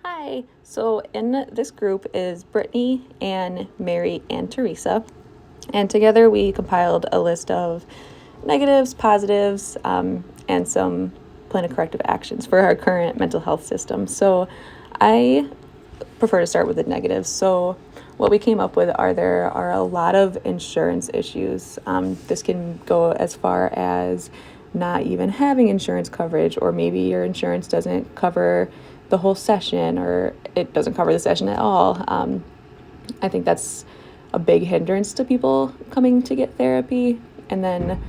Hi. So in this group is Brittany, Anne, Mary, and Teresa. And together we compiled a list of negatives, positives, and some plan of corrective actions for our current mental health system. So I prefer to start with the negatives. So what we came up with there are a lot of insurance issues. This can go as far as not even having insurance coverage, or maybe your insurance doesn't cover the whole session, or it doesn't cover the session at all. I think that's a big hindrance to people coming to get therapy. And then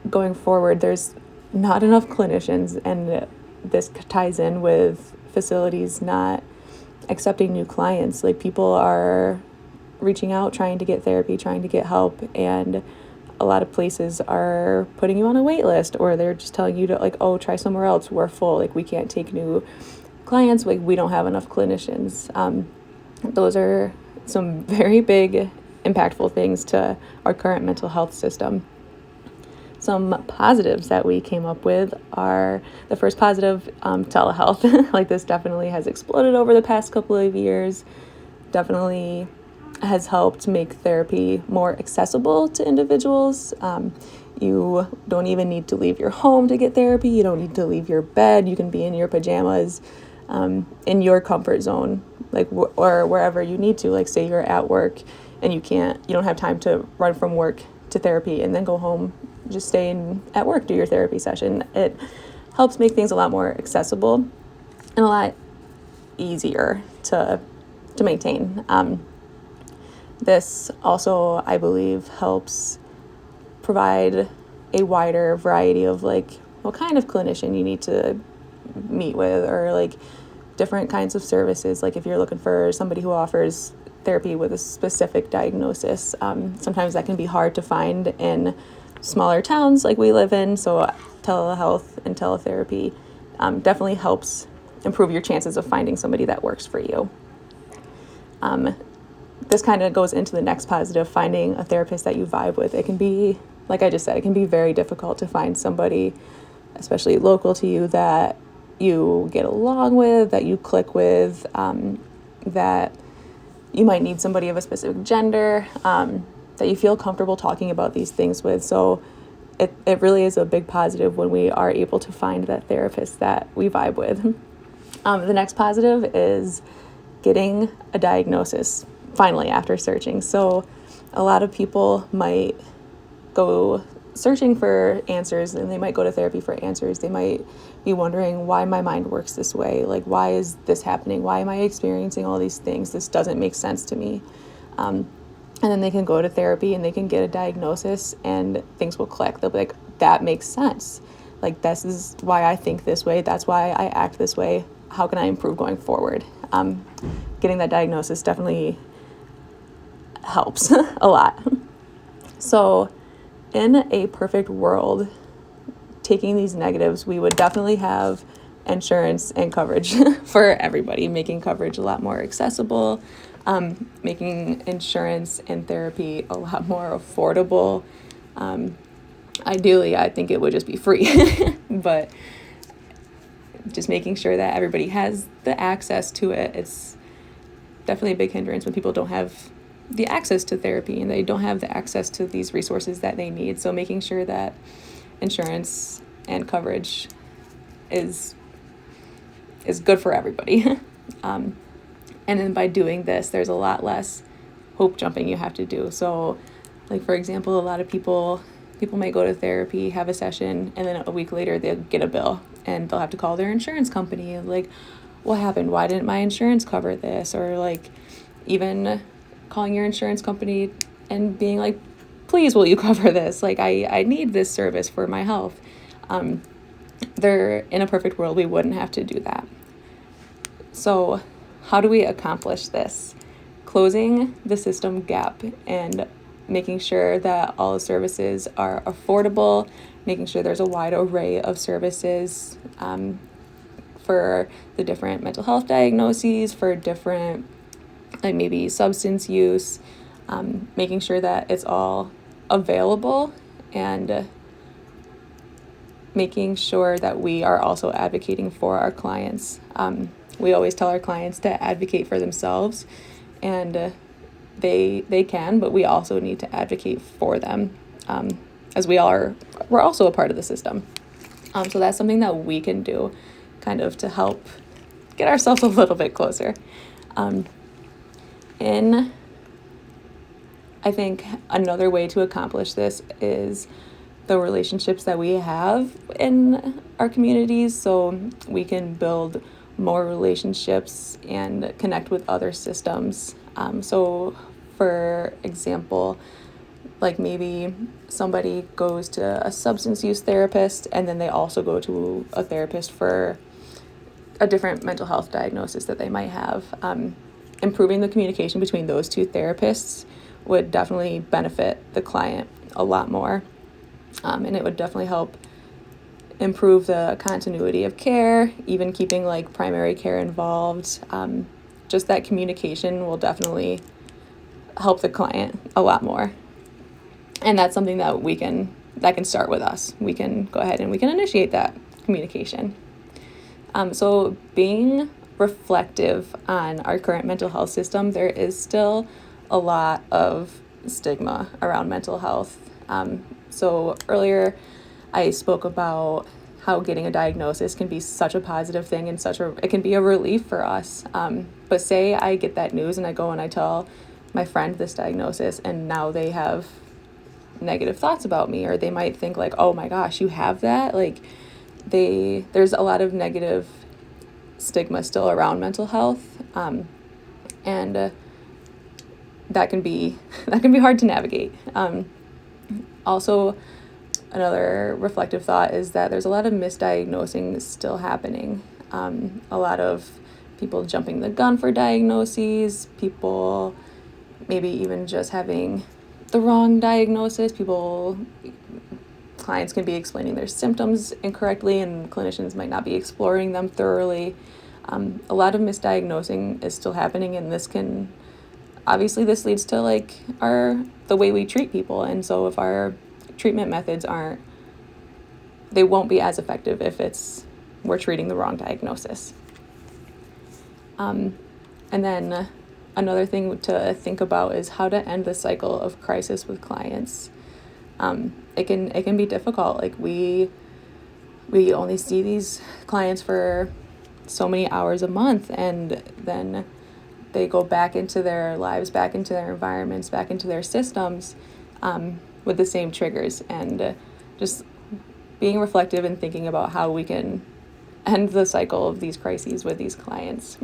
going forward, there's not enough clinicians, and this ties in with facilities not accepting new clients. Like, people are reaching out, trying to get therapy, trying to get help, and a lot of places are putting you on a wait list, or they're just telling you to, like, oh, try somewhere else, we're full, like, we can't take new clients, like, we don't have enough clinicians. Those are some very big, impactful things to our current mental health system. Some positives that we came up with are, the first positive, telehealth. Like, this definitely has exploded over the past couple of years. Definitely has helped make therapy more accessible to individuals. You don't even need to leave your home to get therapy. You don't need to leave your bed. You can be in your pajamas, in your comfort zone, like, or wherever you need to. Like, say you're at work and you don't have time to run from work to therapy and then go home. Just stay at work, do your therapy session. It helps make things a lot more accessible and a lot easier to maintain. This also, I believe, helps provide a wider variety of, like, what kind of clinician you need to meet with, or like different kinds of services. Like, if you're looking for somebody who offers therapy with a specific diagnosis, sometimes that can be hard to find in smaller towns like we live in. So telehealth and teletherapy definitely helps improve your chances of finding somebody that works for you. This kind of goes into the next positive, finding a therapist that you vibe with. It can be, like I just said, it can be very difficult to find somebody, especially local to you, that you get along with, that you click with, that you might need somebody of a specific gender, that you feel comfortable talking about these things with. So it really is a big positive when we are able to find that therapist that we vibe with. The next positive is getting a diagnosis, finally, after searching. So a lot of people might go searching for answers, and they might go to therapy for answers. They might be wondering why my mind works this way. Like, why is this happening? Why am I experiencing all these things? This doesn't make sense to me. And then they can go to therapy and they can get a diagnosis, and things will click. They'll be like, that makes sense. Like, this is why I think this way. That's why I act this way. How can I improve going forward? Getting that diagnosis definitely helps a lot. So in a perfect world, taking these negatives, we would definitely have insurance and coverage for everybody, making coverage a lot more accessible, making insurance and therapy a lot more affordable. Ideally, I think it would just be free, but just making sure that everybody has the access to it. It's definitely a big hindrance when people don't have the access to therapy and they don't have the access to these resources that they need. So making sure that insurance and coverage is good for everybody. And then by doing this, there's a lot less hope jumping you have to do. So, like, for example, a lot of people might go to therapy, have a session, and then a week later they'll get a bill and they'll have to call their insurance company and, like, what happened? Why didn't my insurance cover this? Or, like, even calling your insurance company and being like, please, will you cover this? Like, I need this service for my health. In a perfect world, we wouldn't have to do that. So how do we accomplish this? Closing the system gap and making sure that all the services are affordable, making sure there's a wide array of services for the different mental health diagnoses, for different, like, maybe substance use, making sure that it's all available, and making sure that we are also advocating for our clients. We always tell our clients to advocate for themselves, and they can, but we also need to advocate for them, as we're also a part of the system. So that's something that we can do kind of to help get ourselves a little bit closer. I think another way to accomplish this is the relationships that we have in our communities, so we can build more relationships and connect with other systems. So for example, like maybe somebody goes to a substance use therapist and then they also go to a therapist for a different mental health diagnosis that they might have. Improving the communication between those two therapists would definitely benefit the client a lot more. And it would definitely help improve the continuity of care, even keeping like primary care involved. Just that communication will definitely help the client a lot more. And that's something that can start with us. We can go ahead and we can initiate that communication. So being reflective on our current mental health system, there is still a lot of stigma around mental health. So earlier I spoke about how getting a diagnosis can be such a positive thing and it can be a relief for us. But say I get that news and I go and I tell my friend this diagnosis, and now they have negative thoughts about me, or they might think like, oh my gosh, you have that? Like there's a lot of negative stigma still around mental health. And that can be hard to navigate. Also, another reflective thought is that there's a lot of misdiagnosing still happening. A lot of people jumping the gun for diagnoses, people maybe even just having the wrong diagnosis. Clients can be explaining their symptoms incorrectly, and clinicians might not be exploring them thoroughly. A lot of misdiagnosing is still happening, and this leads to like the way we treat people. And so if our treatment methods they won't be as effective if we're treating the wrong diagnosis. And then another thing to think about is how to end the cycle of crisis with clients. It can be difficult. Like we only see these clients for so many hours a month, and then they go back into their lives, back into their environments, back into their systems, with the same triggers. And just being reflective and thinking about how we can end the cycle of these crises with these clients.